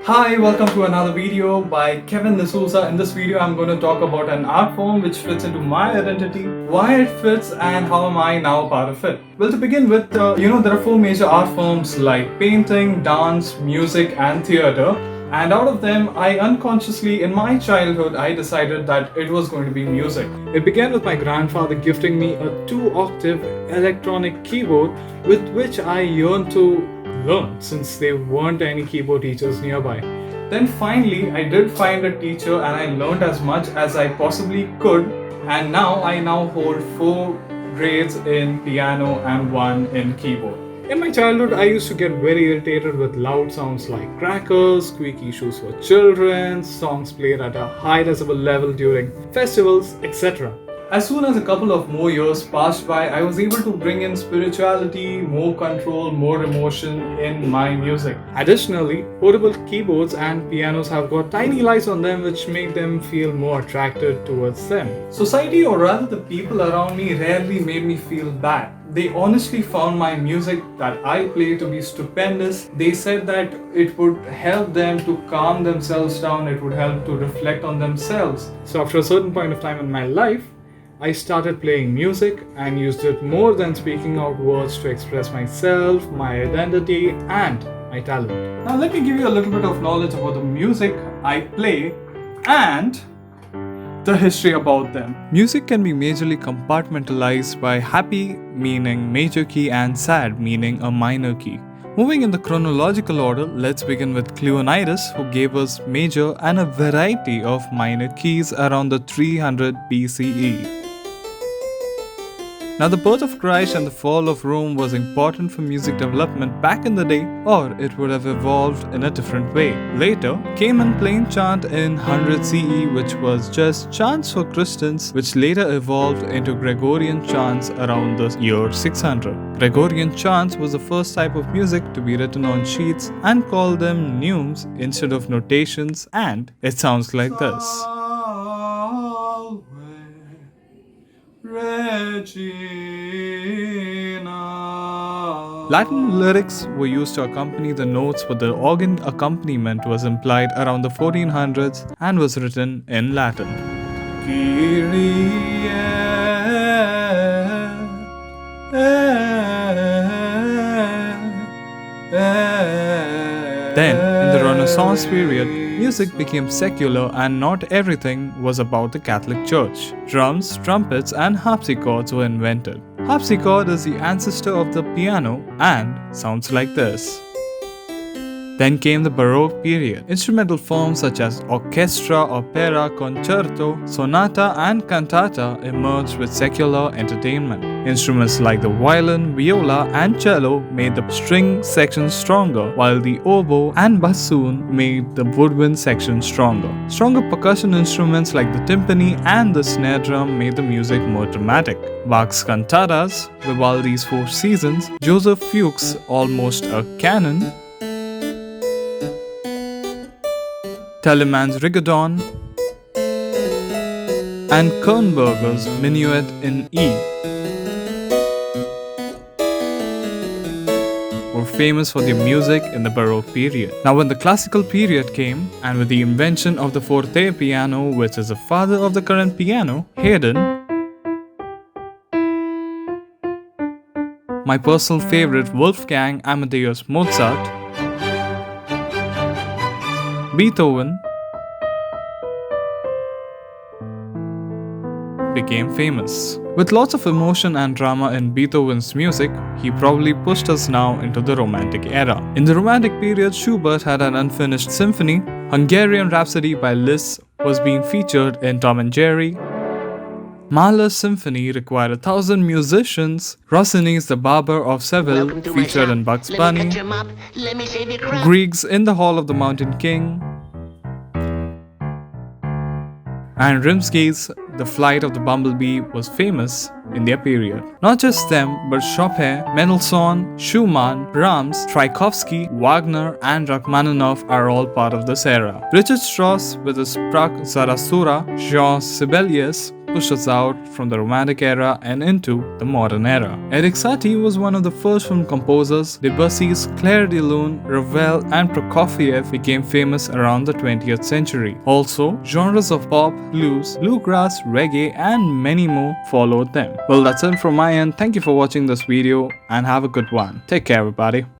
Hi, welcome to another video by Kevin Dsouza. In this video, I'm going to talk about an art form which fits into my identity, why it fits, and how am I now part of it. Well, to begin with, there are four major art forms like painting, dance, music, and theater. And out of them, I unconsciously, in my childhood, I decided that it was going to be music. It began with my grandfather gifting me a 2-octave electronic keyboard with which I yearned to learn since there weren't any keyboard teachers nearby. Then finally, I did find a teacher and I learned as much as I possibly could. And now I hold 4 grades in piano and 1 in keyboard. In my childhood, I used to get very irritated with loud sounds like crackers, squeaky shoes for children, songs played at a high decibel level during festivals, etc. As soon as a couple of more years passed by, I was able to bring in spirituality, more control, more emotion in my music. Additionally, portable keyboards and pianos have got tiny lights on them which make them feel more attracted towards them. Society, or rather the people around me, rarely made me feel bad. They honestly found my music that I play to be stupendous. They said that it would help them to calm themselves down, it would help to reflect on themselves. So after a certain point of time in my life, I started playing music and used it more than speaking out words to express myself, my identity, and my talent. Now let me give you a little bit of knowledge about the music I play and the history about them. Music can be majorly compartmentalized by happy meaning major key and sad meaning a minor key. Moving in the chronological order, let's begin with Cleonidas, who gave us major and a variety of minor keys around the 300 BCE. Now, the birth of Christ and the fall of Rome was important for music development back in the day, or it would have evolved in a different way. Later came in plain chant in 100 CE, which was just chants for Christians, which later evolved into Gregorian chants around the year 600. Gregorian chants was the first type of music to be written on sheets and called them neumes instead of notations, and it sounds like this. Latin lyrics were used to accompany the notes, but the organ accompaniment was implied around the 1400s and was written in Latin. Then, in the Renaissance period, music became secular and not everything was about the Catholic Church. Drums, trumpets, and harpsichords were invented. Harpsichord is the ancestor of the piano and sounds like this. Then came the Baroque period. Instrumental forms such as orchestra, opera, concerto, sonata, and cantata emerged with secular entertainment. Instruments like the violin, viola, and cello made the string section stronger, while the oboe and bassoon made the woodwind section stronger. Stronger percussion instruments like the timpani and the snare drum made the music more dramatic. Bach's cantatas, Vivaldi's Four Seasons, Joseph Fuchs' Almost a Canon, Telemann's Rigodon, and Kernberger's Minuet in E were famous for their music in the Baroque period. Now, when the classical period came, and with the invention of the forte piano, which is the father of the current piano, Haydn, my personal favorite Wolfgang Amadeus Mozart, Beethoven became famous. With lots of emotion and drama in Beethoven's music, he probably pushed us now into the Romantic era. In the Romantic period, Schubert had an unfinished symphony, Hungarian Rhapsody by Liszt was being featured in Tom and Jerry, Mahler's symphony required 1,000 musicians, Rossini's The Barber of Seville featured in Bugs Bunny, Grieg's In the Hall of the Mountain King, and Rimsky's The Flight of the Bumblebee was famous in their period. Not just them, but Chopin, Mendelssohn, Schumann, Brahms, Tchaikovsky, Wagner, and Rachmaninoff are all part of this era. Richard Strauss with his Sprach Zarathustra, Jean Sibelius, pushed us out from the romantic era and into the modern era. Erik Satie was one of the first film composers. Debussy's Clair de Lune, Ravel and Prokofiev became famous around the 20th century. Also, genres of pop, blues, bluegrass, reggae and many more followed them. Well, that's it from my end. Thank you for watching this video and have a good one. Take care everybody.